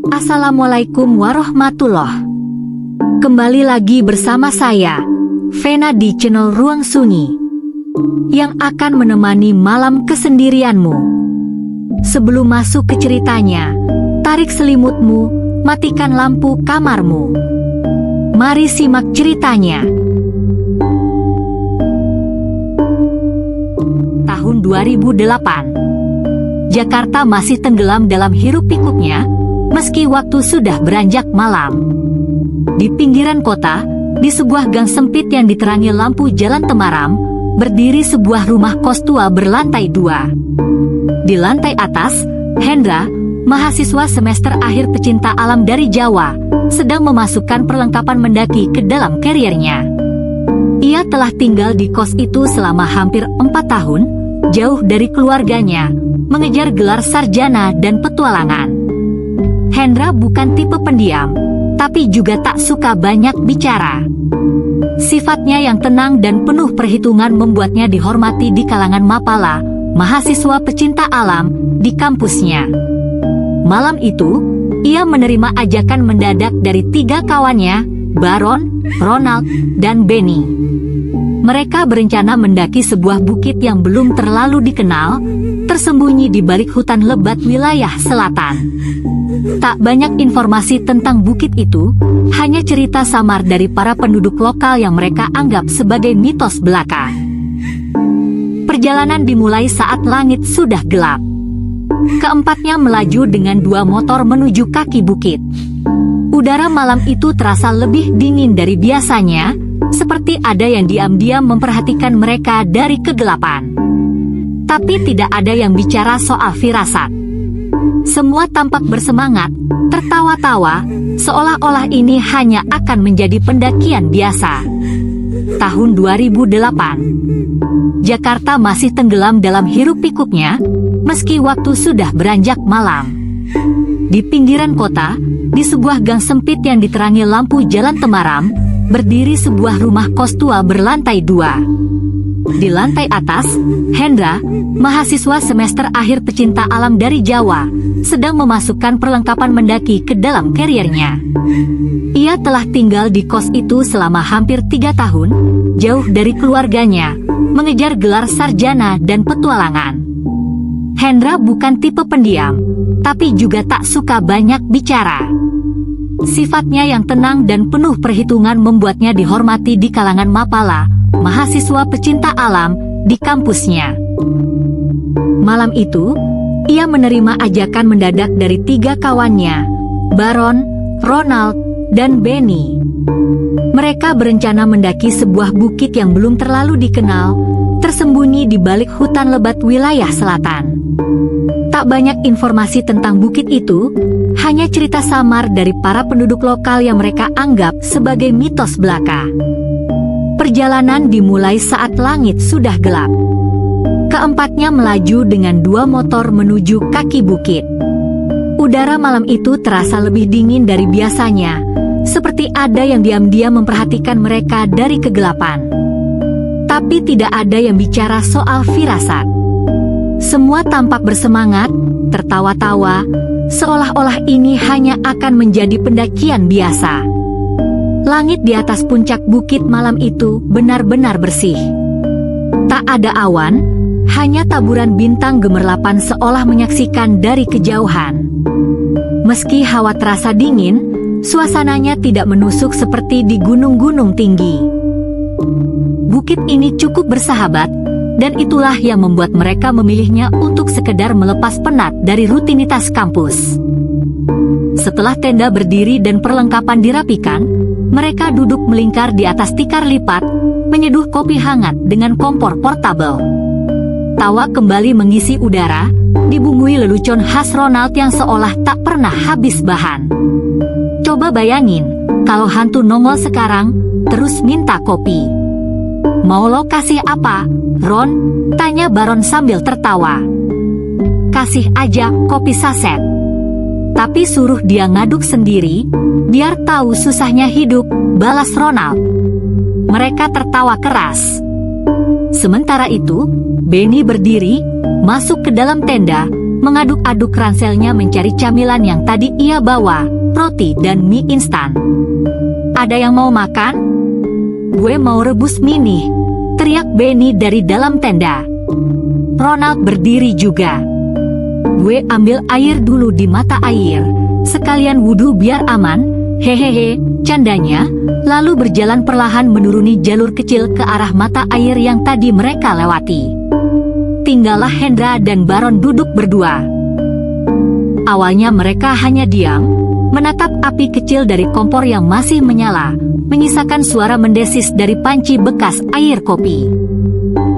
Assalamualaikum warahmatullah. Kembali lagi bersama saya, Vena di channel Ruang Sunyi, yang akan menemani malam kesendirianmu. Sebelum masuk ke ceritanya, tarik selimutmu, matikan lampu kamarmu. Mari simak ceritanya. Tahun 2008, Jakarta masih tenggelam dalam hiruk-pikuknya, meski waktu sudah beranjak malam. Di pinggiran kota, di sebuah gang sempit yang diterangi lampu jalan temaram, berdiri sebuah rumah kos tua berlantai 2. Di lantai atas, Hendra, mahasiswa semester akhir pecinta alam dari Jawa, sedang memasukkan perlengkapan mendaki ke dalam carrier-nya. Ia telah tinggal di kos itu selama hampir 4 tahun, jauh dari keluarganya, mengejar gelar sarjana dan petualangan. Hendra bukan tipe pendiam, tapi juga tak suka banyak bicara. Sifatnya yang tenang dan penuh perhitungan membuatnya dihormati di kalangan mapala, mahasiswa pecinta alam, di kampusnya. Malam itu, ia menerima ajakan mendadak dari 3 kawannya, Baron, Ronald, dan Benny. Mereka berencana mendaki sebuah bukit yang belum terlalu dikenal, tersembunyi di balik hutan lebat wilayah selatan. Tak banyak informasi tentang bukit itu, hanya cerita samar dari para penduduk lokal yang mereka anggap sebagai mitos belaka. Perjalanan dimulai saat langit sudah gelap. Keempatnya melaju dengan 2 motor menuju kaki bukit. Udara malam itu terasa lebih dingin dari biasanya, seperti ada yang diam-diam memperhatikan mereka dari kegelapan. Tapi tidak ada yang bicara soal firasat. Semua tampak bersemangat, tertawa-tawa, seolah-olah ini hanya akan menjadi pendakian biasa. Tahun 2008, Jakarta masih tenggelam dalam hiruk-pikuknya, meski waktu sudah beranjak malam. Di pinggiran kota, di sebuah gang sempit yang diterangi lampu jalan temaram, berdiri sebuah rumah kos tua berlantai 2. Di lantai atas, Hendra, mahasiswa semester akhir pecinta alam dari Jawa, sedang memasukkan perlengkapan mendaki ke dalam carrier-nya. Ia telah tinggal di kos itu selama hampir 3 tahun, jauh dari keluarganya, mengejar gelar sarjana dan petualangan. Hendra bukan tipe pendiam, tapi juga tak suka banyak bicara. Sifatnya yang tenang dan penuh perhitungan membuatnya dihormati di kalangan mapala, mahasiswa pecinta alam, di kampusnya. Malam itu, ia menerima ajakan mendadak dari 3 kawannya, Baron, Ronald, dan Benny. Mereka berencana mendaki sebuah bukit yang belum terlalu dikenal, tersembunyi di balik hutan lebat wilayah selatan. Tak banyak informasi tentang bukit itu, hanya cerita samar dari para penduduk lokal yang mereka anggap sebagai mitos belaka. Perjalanan dimulai saat langit sudah gelap. Keempatnya melaju dengan 2 motor menuju kaki bukit. Udara malam itu terasa lebih dingin dari biasanya, seperti ada yang diam-diam memperhatikan mereka dari kegelapan. Tapi tidak ada yang bicara soal firasat. Semua tampak bersemangat, tertawa-tawa, seolah-olah ini hanya akan menjadi pendakian biasa. Langit di atas puncak bukit malam itu benar-benar bersih. Tak ada awan, hanya taburan bintang gemerlapan seolah menyaksikan dari kejauhan. Meski hawa terasa dingin, suasananya tidak menusuk seperti di gunung-gunung tinggi. Bukit ini cukup bersahabat, dan itulah yang membuat mereka memilihnya untuk sekedar melepas penat dari rutinitas kampus. Setelah tenda berdiri dan perlengkapan dirapikan, mereka duduk melingkar di atas tikar lipat, menyeduh kopi hangat dengan kompor portabel. Tawa kembali mengisi udara, dibumbui lelucon khas Ronald yang seolah tak pernah habis bahan. Coba bayangin, kalau hantu nongol sekarang, terus minta kopi. Mau lo kasih apa, Ron? Tanya Baron sambil tertawa. Kasih aja kopi saset. Tapi suruh dia ngaduk sendiri, biar tahu susahnya hidup, balas Ronald. Mereka tertawa keras. Sementara itu, Benny berdiri, masuk ke dalam tenda, mengaduk-aduk ranselnya mencari camilan yang tadi ia bawa, roti dan mie instan. "Ada yang mau makan?" "Gue mau rebus mie nih," teriak Benny dari dalam tenda. Ronald berdiri juga. "Gue ambil air dulu di mata air, sekalian wudhu biar aman, hehehe," candanya, lalu berjalan perlahan menuruni jalur kecil ke arah mata air yang tadi mereka lewati. Tinggallah Hendra dan Baron duduk berdua. Awalnya mereka hanya diam, menatap api kecil dari kompor yang masih menyala, menyisakan suara mendesis dari panci bekas air kopi.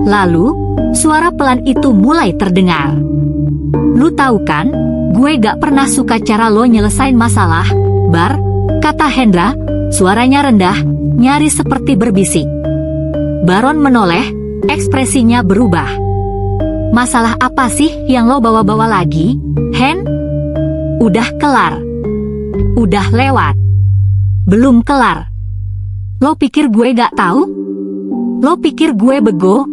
Lalu, suara pelan itu mulai terdengar. "Lu tahu kan, gue gak pernah suka cara lo nyelesain masalah, Bar," kata Hendra, suaranya rendah, nyaris seperti berbisik. Baron menoleh, ekspresinya berubah. "Masalah apa sih yang lo bawa-bawa lagi, Hen?" "Udah kelar." "Udah lewat." "Belum kelar." "Lo pikir gue gak tahu? Lo pikir gue bego?"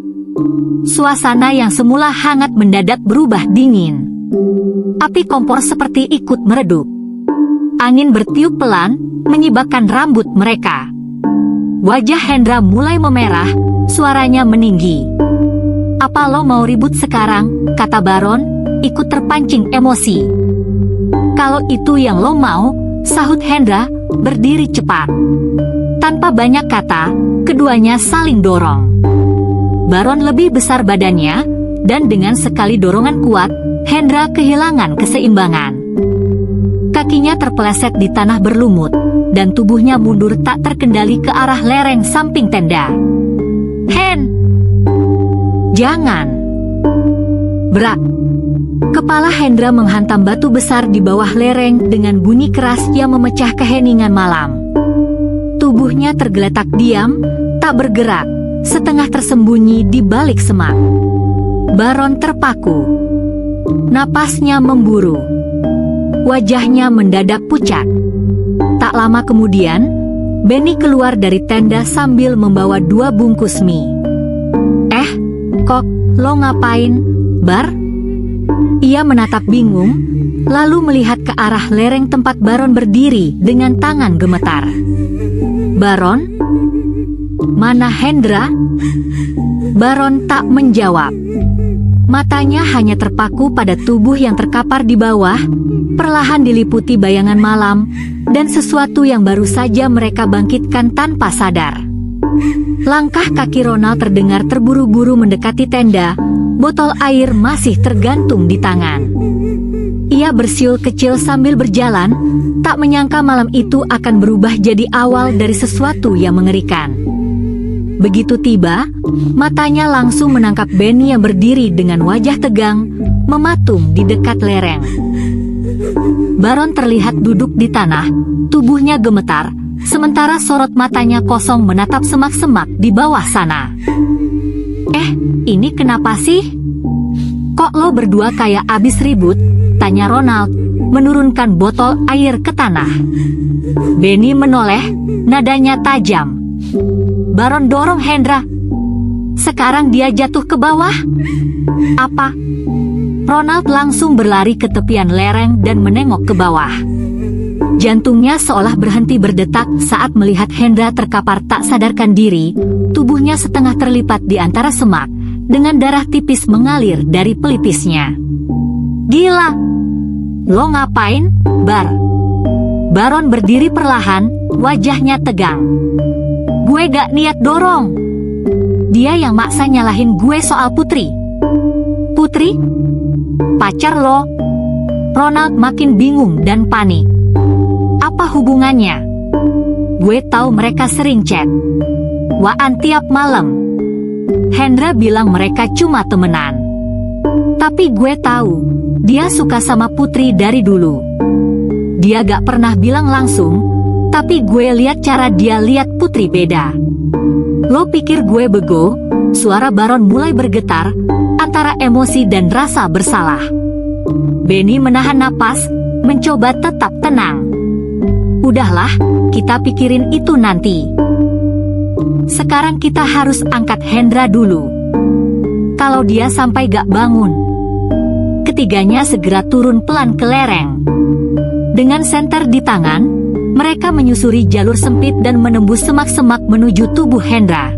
Suasana yang semula hangat mendadak berubah dingin. Api kompor seperti ikut meredup. Angin bertiup pelan, menyibakkan rambut mereka. Wajah Hendra mulai memerah, suaranya meninggi. "Apa lo mau ribut sekarang?" kata Baron, ikut terpancing emosi. "Kalau itu yang lo mau," sahut Hendra, berdiri cepat. Tanpa banyak kata, keduanya saling dorong. Baron lebih besar badannya, dan dengan sekali dorongan kuat, Hendra kehilangan keseimbangan. Kakinya terpeleset di tanah berlumut, dan tubuhnya mundur tak terkendali ke arah lereng samping tenda. "Hen! Jangan!" Berak. Kepala Hendra menghantam batu besar di bawah lereng dengan bunyi keras yang memecah keheningan malam. Tubuhnya tergeletak diam, tak bergerak, setengah tersembunyi di balik semak. Baron terpaku. Napasnya memburu. Wajahnya mendadak pucat. Tak lama kemudian, Benny keluar dari tenda sambil membawa 2 bungkus mie. Kok, lo ngapain, Bar?" Ia menatap bingung, lalu melihat ke arah lereng tempat Baron berdiri dengan tangan gemetar. "Baron? Mana Hendra?" Baron tak menjawab. Matanya hanya terpaku pada tubuh yang terkapar di bawah, perlahan diliputi bayangan malam, dan sesuatu yang baru saja mereka bangkitkan tanpa sadar. Langkah kaki Ronald terdengar terburu-buru mendekati tenda, botol air masih tergantung di tangan. Ia bersiul kecil sambil berjalan, tak menyangka malam itu akan berubah jadi awal dari sesuatu yang mengerikan. Begitu tiba, matanya langsung menangkap Benny yang berdiri dengan wajah tegang, mematung di dekat lereng. Baron terlihat duduk di tanah, tubuhnya gemetar, sementara sorot matanya kosong menatap semak-semak di bawah sana. Ini kenapa sih? Kok lo berdua kayak abis ribut?" tanya Ronald, menurunkan botol air ke tanah. Benny menoleh, nadanya tajam. Baron dorong Hendra. "Sekarang dia jatuh ke bawah." "Apa?" Ronald langsung berlari ke tepian lereng dan menengok ke bawah. Jantungnya seolah berhenti berdetak saat melihat Hendra terkapar tak sadarkan diri, tubuhnya setengah terlipat di antara semak, dengan darah tipis mengalir dari pelipisnya. "Gila! Lo ngapain, Bar?" Baron berdiri perlahan, wajahnya tegang. "Gue gak niat dorong. Dia yang maksa nyalahin gue soal Putri." "Putri? Pacar lo?" Ronald makin bingung dan panik. "Apa hubungannya?" "Gue tahu mereka sering chat. Waan tiap malam. Hendra bilang mereka cuma temenan. Tapi gue tahu, dia suka sama Putri dari dulu. Dia gak pernah bilang langsung, tapi gue lihat cara dia lihat Putri beda." "Lo pikir gue bego?" Suara Baron mulai bergetar, antara emosi dan rasa bersalah. Benny menahan napas, mencoba tetap tenang. "Udahlah, kita pikirin itu nanti. Sekarang kita harus angkat Hendra dulu. Kalau dia sampai gak bangun." ketiganya segera turun pelan ke lereng. Dengan senter di tangan, mereka menyusuri jalur sempit dan menembus semak-semak menuju tubuh Hendra.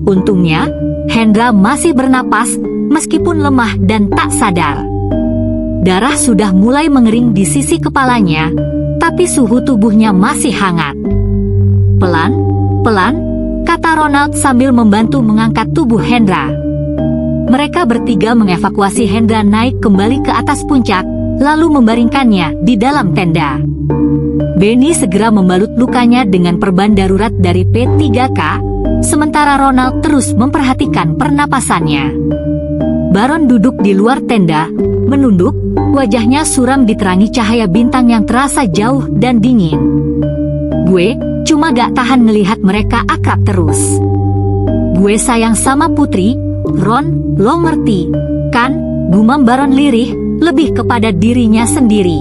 Untungnya, Hendra masih bernapas meskipun lemah dan tak sadar. Darah sudah mulai mengering di sisi kepalanya, tapi suhu tubuhnya masih hangat. "Pelan, pelan," kata Ronald sambil membantu mengangkat tubuh Hendra. Mereka bertiga mengevakuasi Hendra naik kembali ke atas puncak, lalu membaringkannya di dalam tenda. Benny segera membalut lukanya dengan perban darurat dari P3K, sementara Ronald terus memperhatikan pernapasannya. Baron duduk di luar tenda, menunduk, wajahnya suram diterangi cahaya bintang yang terasa jauh dan dingin. "Gue cuma gak tahan ngelihat mereka akrab terus. Gue sayang sama Putri, Ron, lo ngerti, kan?" gumam Baron lirih, lebih kepada dirinya sendiri.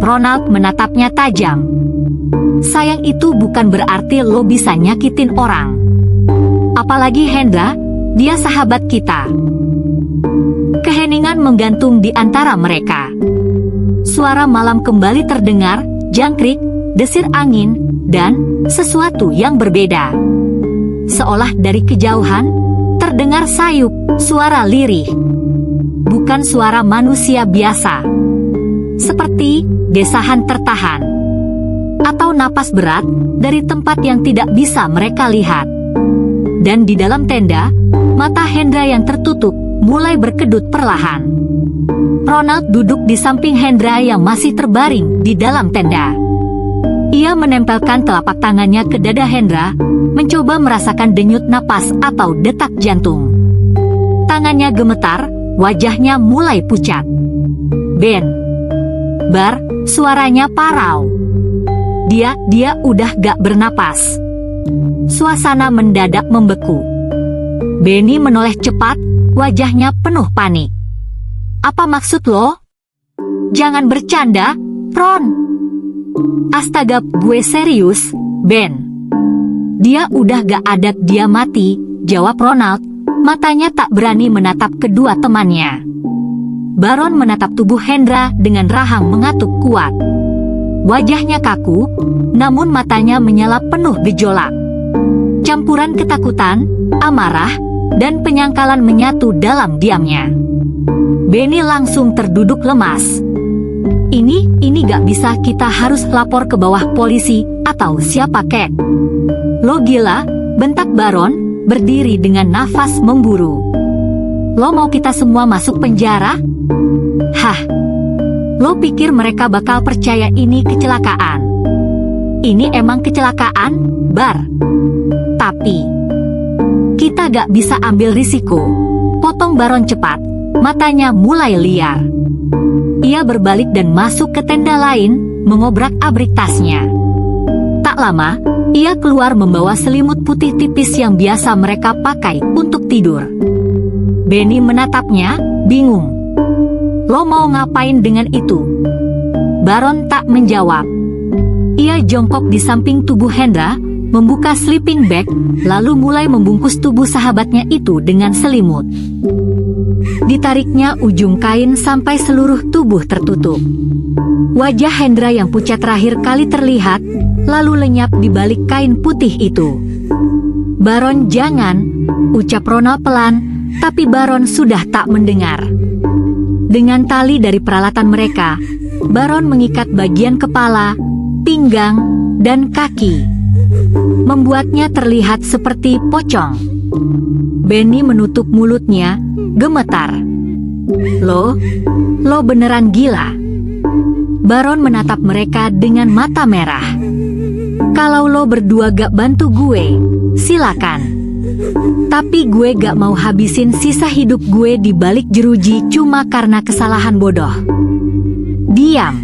Ronald menatapnya tajam. "Sayang itu bukan berarti lo bisa nyakitin orang. Apalagi Hendra, dia sahabat kita." Keheningan menggantung di antara mereka. Suara malam kembali terdengar, jangkrik, desir angin, dan sesuatu yang berbeda. Seolah dari kejauhan, terdengar sayup, suara lirih. Bukan suara manusia biasa. Seperti desahan tertahan. Atau napas berat dari tempat yang tidak bisa mereka lihat. Dan di dalam tenda, mata Hendra yang tertutup mulai berkedut perlahan. Ronald duduk di samping Hendra yang masih terbaring di dalam tenda. Ia menempelkan telapak tangannya ke dada Hendra, mencoba merasakan denyut napas atau detak jantung. Tangannya gemetar, wajahnya mulai pucat. "Ben." "Bar," suaranya parau. Dia udah gak bernapas. Suasana mendadak membeku. Benny menoleh cepat, wajahnya penuh panik. "Apa maksud lo? Jangan bercanda, Ron." "Astaga, gue serius, Ben." "Dia udah gak ada, dia mati," jawab Ronald, matanya tak berani menatap kedua temannya. Baron menatap tubuh Hendra dengan rahang mengatuk kuat. Wajahnya kaku, namun matanya menyala penuh gejolak. Campuran ketakutan, amarah, dan penyangkalan menyatu dalam diamnya. Benny langsung terduduk lemas. Ini gak bisa, kita harus lapor ke bawah polisi atau siapa kek." "Lo gila?" bentak Baron, berdiri dengan nafas memburu. "Lo mau kita semua masuk penjara? Hah? Lo pikir mereka bakal percaya ini kecelakaan? Ini emang kecelakaan, Bar. Tapi kita gak bisa ambil risiko," potong Baron cepat, matanya mulai liar. Ia berbalik dan masuk ke tenda lain, mengobrak-abrik tasnya. Tak lama, ia keluar membawa selimut putih tipis yang biasa mereka pakai untuk tidur. Benny menatapnya, bingung. "Lo mau ngapain dengan itu?" Baron tak menjawab. Ia jongkok di samping tubuh Hendra, membuka sleeping bag, lalu mulai membungkus tubuh sahabatnya itu dengan selimut. Ditariknya ujung kain sampai seluruh tubuh tertutup. Wajah Hendra yang pucat terakhir kali terlihat, lalu lenyap di balik kain putih itu. "Baron, jangan," ucap Ronald pelan, tapi Baron sudah tak mendengar. Dengan tali dari peralatan mereka, Baron mengikat bagian kepala, pinggang, dan kaki, membuatnya terlihat seperti pocong. Benny menutup mulutnya, gemetar. Lo beneran gila." Baron menatap mereka dengan mata merah. "Kalau lo berdua gak bantu gue, silakan. Tapi gue gak mau habisin sisa hidup gue di balik jeruji cuma karena kesalahan bodoh." Diam.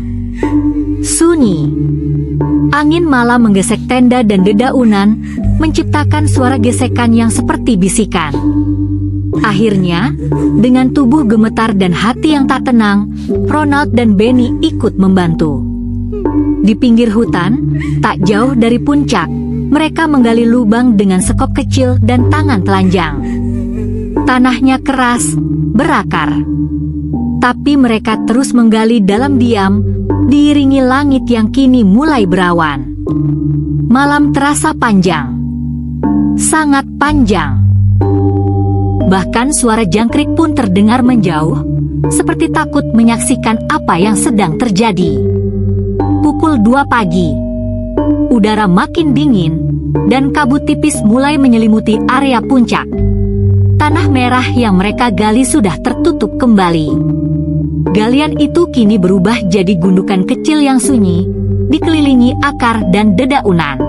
Sunyi. Angin malam menggesek tenda dan dedaunan, menciptakan suara gesekan yang seperti bisikan. Akhirnya, dengan tubuh gemetar dan hati yang tak tenang, Ronald dan Benny ikut membantu. Di pinggir hutan, tak jauh dari puncak, mereka menggali lubang dengan sekop kecil dan tangan telanjang. Tanahnya keras, berakar. Tapi mereka terus menggali dalam diam, diiringi langit yang kini mulai berawan. Malam terasa panjang. Sangat panjang. Bahkan suara jangkrik pun terdengar menjauh, seperti takut menyaksikan apa yang sedang terjadi. Pukul 2 pagi. Udara makin dingin, dan kabut tipis mulai menyelimuti area puncak. Tanah merah yang mereka gali sudah tertutup kembali. Galian itu kini berubah jadi gundukan kecil yang sunyi, dikelilingi akar dan dedaunan.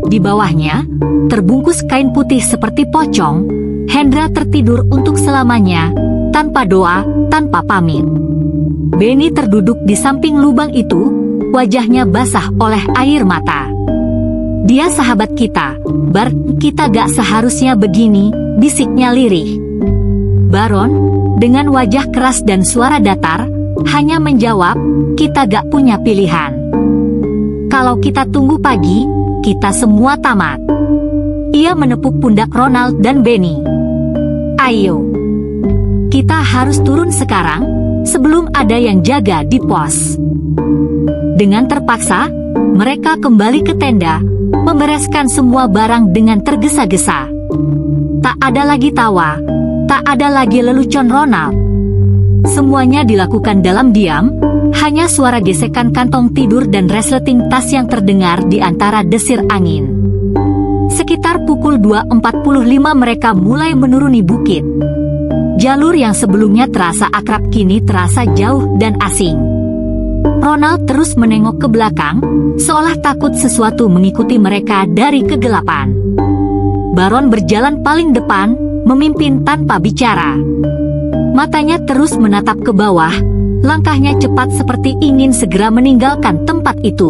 Di bawahnya, terbungkus kain putih seperti pocong, Hendra tertidur untuk selamanya, tanpa doa, tanpa pamit. Benny terduduk di samping lubang itu, wajahnya basah oleh air mata. Dia sahabat kita, Bar, kita gak seharusnya begini, bisiknya lirih. Baron, dengan wajah keras dan suara datar, hanya menjawab, kita gak punya pilihan. Kalau kita tunggu pagi, kita semua tamat. Ia menepuk pundak Ronald dan Benny. Ayo, kita harus turun sekarang, sebelum ada yang jaga di pos. Dengan terpaksa, mereka kembali ke tenda, membereskan semua barang dengan tergesa-gesa. Tak ada lagi tawa, tak ada lagi lelucon Ronald. Semuanya dilakukan dalam diam, hanya suara gesekan kantong tidur dan resleting tas yang terdengar di antara desir angin. Sekitar pukul 2.45 mereka mulai menuruni bukit. Jalur yang sebelumnya terasa akrab kini terasa jauh dan asing. Ronald terus menengok ke belakang, seolah takut sesuatu mengikuti mereka dari kegelapan. Baron berjalan paling depan, memimpin tanpa bicara. Matanya terus menatap ke bawah, langkahnya cepat seperti ingin segera meninggalkan tempat itu.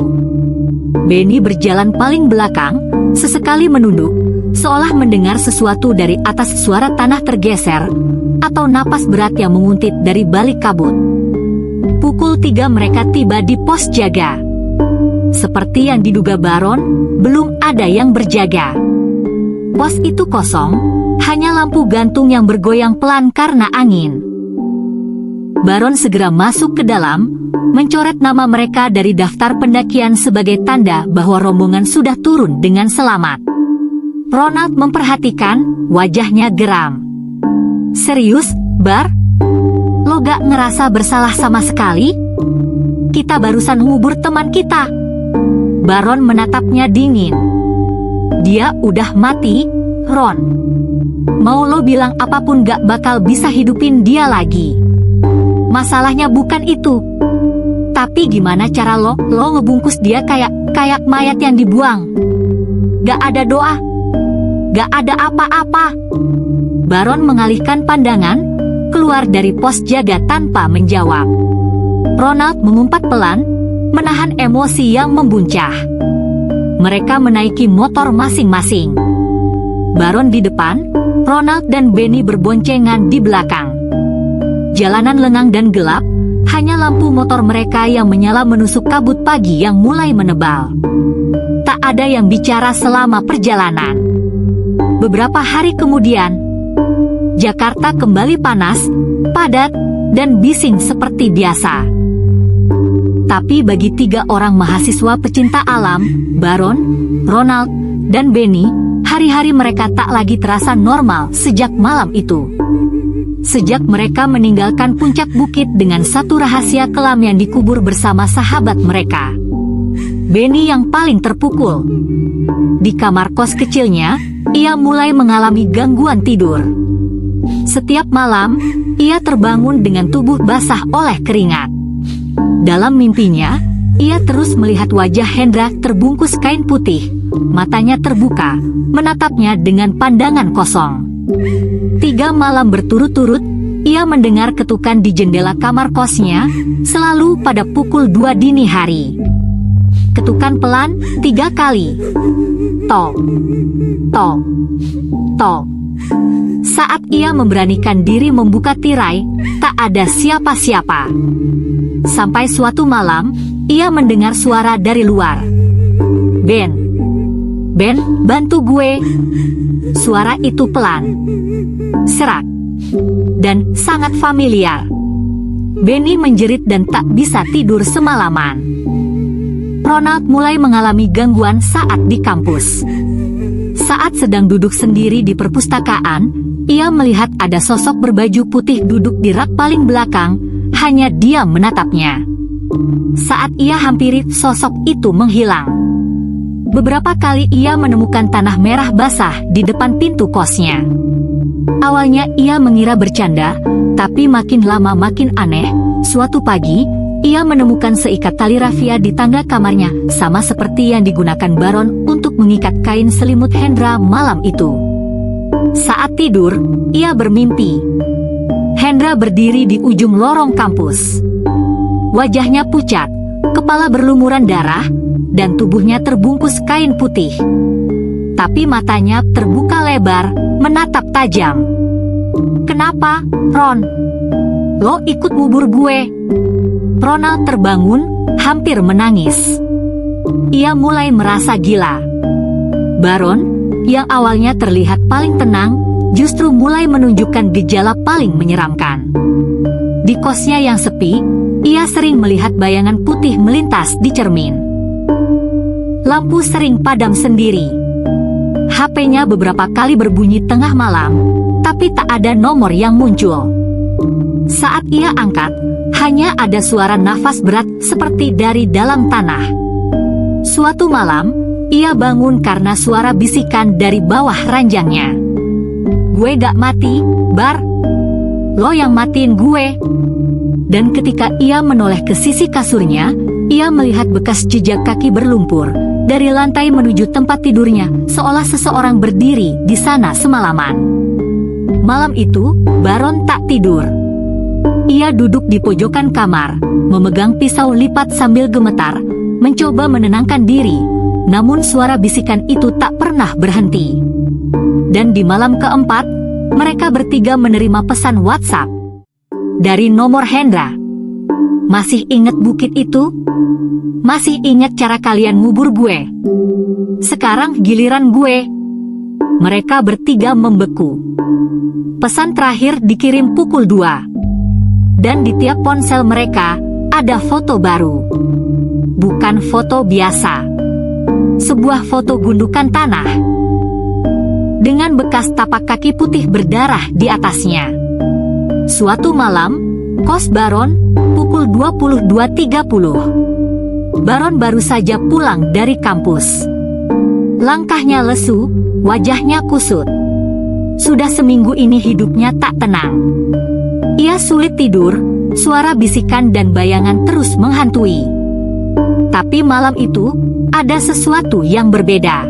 Benny berjalan paling belakang, sesekali menunduk, seolah mendengar sesuatu dari atas suara tanah tergeser, atau napas berat yang menguntit dari balik kabut. Pukul 3 mereka tiba di pos jaga. Seperti yang diduga Baron, belum ada yang berjaga. Pos itu kosong, hanya lampu gantung yang bergoyang pelan karena angin. Baron segera masuk ke dalam, mencoret nama mereka dari daftar pendakian sebagai tanda bahwa rombongan sudah turun dengan selamat. Ronald memperhatikan, wajahnya geram. Serius, Bar? Lo gak ngerasa bersalah sama sekali? Kita barusan ngubur teman kita. Baron menatapnya dingin. Dia udah mati, Ron. Mau lo bilang apapun gak bakal bisa hidupin dia lagi. Masalahnya bukan itu. Tapi gimana cara lo ngebungkus dia kayak mayat yang dibuang? Gak ada doa. Gak ada apa-apa. Baron mengalihkan pandangan, keluar dari pos jaga tanpa menjawab. Ronald mengumpat pelan, menahan emosi yang membuncah. Mereka menaiki motor masing-masing. Baron di depan, Ronald dan Benny berboncengan di belakang. Jalanan lengang dan gelap, hanya lampu motor mereka yang menyala menusuk kabut pagi yang mulai menebal. Tak ada yang bicara selama perjalanan. Beberapa hari kemudian, Jakarta kembali panas, padat, dan bising seperti biasa. Tapi bagi 3 orang mahasiswa pecinta alam, Baron, Ronald, dan Benny, hari-hari mereka tak lagi terasa normal sejak malam itu. Sejak mereka meninggalkan puncak bukit dengan satu rahasia kelam yang dikubur bersama sahabat mereka. Benny yang paling terpukul. Di kamar kos kecilnya, ia mulai mengalami gangguan tidur. Setiap malam, ia terbangun dengan tubuh basah oleh keringat. Dalam mimpinya, ia terus melihat wajah Hendra terbungkus kain putih, matanya terbuka, menatapnya dengan pandangan kosong. 3 malam berturut-turut, ia mendengar ketukan di jendela kamar kosnya, selalu pada pukul 2 dini hari. Ketukan pelan 3 kali. Tok, tok, tok. Saat ia memberanikan diri membuka tirai, tak ada siapa-siapa. Sampai suatu malam, ia mendengar suara dari luar. Ben, bantu gue. Suara itu pelan, serak, dan sangat familiar. Benny menjerit dan tak bisa tidur semalaman. Ronald mulai mengalami gangguan saat di kampus. Saat sedang duduk sendiri di perpustakaan, ia melihat ada sosok berbaju putih duduk di rak paling belakang, hanya diam menatapnya. Saat ia hampiri, sosok itu menghilang. Beberapa kali ia menemukan tanah merah basah di depan pintu kosnya. Awalnya ia mengira bercanda, tapi makin lama makin aneh. Suatu pagi, ia menemukan seikat tali rafia di tangga kamarnya, sama seperti yang digunakan Baron untuk mengikat kain selimut Hendra malam itu. Saat tidur, ia bermimpi. Hendra berdiri di ujung lorong kampus. Wajahnya pucat, kepala berlumuran darah, dan tubuhnya terbungkus kain putih. Tapi matanya terbuka lebar, menatap tajam. "Kenapa, Ron? Lo ikut ngubur gue?" Ronald terbangun, hampir menangis. Ia mulai merasa gila. Baron, yang awalnya terlihat paling tenang, justru mulai menunjukkan gejala paling menyeramkan. Di kosnya yang sepi, ia sering melihat bayangan putih melintas di cermin. Lampu sering padam sendiri. HP-nya beberapa kali berbunyi tengah malam, tapi tak ada nomor yang muncul. Saat ia angkat, hanya ada suara nafas berat seperti dari dalam tanah. Suatu malam, ia bangun karena suara bisikan dari bawah ranjangnya. "Gue gak mati, Bar. Lo yang matiin gue." Dan ketika ia menoleh ke sisi kasurnya, ia melihat bekas jejak kaki berlumpur dari lantai menuju tempat tidurnya, seolah seseorang berdiri di sana semalaman. Malam itu, Baron tak tidur. Ia duduk di pojokan kamar, memegang pisau lipat sambil gemetar, mencoba menenangkan diri, namun suara bisikan itu tak pernah berhenti. Dan di malam keempat, mereka bertiga menerima pesan WhatsApp dari nomor Hendra. "Masih inget bukit itu? Masih inget cara kalian ngubur gue? Sekarang giliran gue." Mereka bertiga membeku. Pesan terakhir dikirim pukul 2. Dan di tiap ponsel mereka, ada foto baru. Bukan foto biasa. Sebuah foto gundukan tanah dengan bekas tapak kaki putih berdarah di atasnya. Suatu malam, kos Baron, pukul 22.30. Baron baru saja pulang dari kampus. Langkahnya lesu, wajahnya kusut. Sudah seminggu ini hidupnya tak tenang. Ia sulit tidur, suara bisikan dan bayangan terus menghantui. Tapi malam itu, ada sesuatu yang berbeda.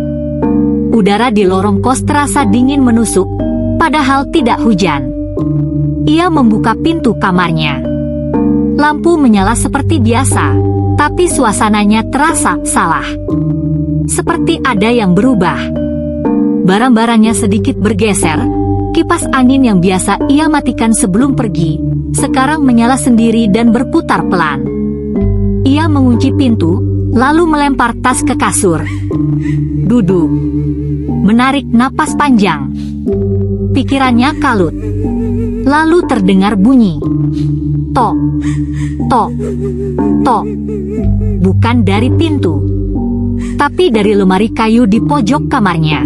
Udara di lorong kos terasa dingin menusuk, padahal tidak hujan. Ia membuka pintu kamarnya. Lampu menyala seperti biasa, tapi suasananya terasa salah. Seperti ada yang berubah. Barang-barangnya sedikit bergeser. Kipas angin yang biasa ia matikan sebelum pergi, sekarang menyala sendiri dan berputar pelan. Ia mengunci pintu, lalu melempar tas ke kasur. Duduk. Menarik napas panjang. Pikirannya kalut. Lalu terdengar bunyi. Tok, tok, tok. Bukan dari pintu, tapi dari lemari kayu di pojok kamarnya.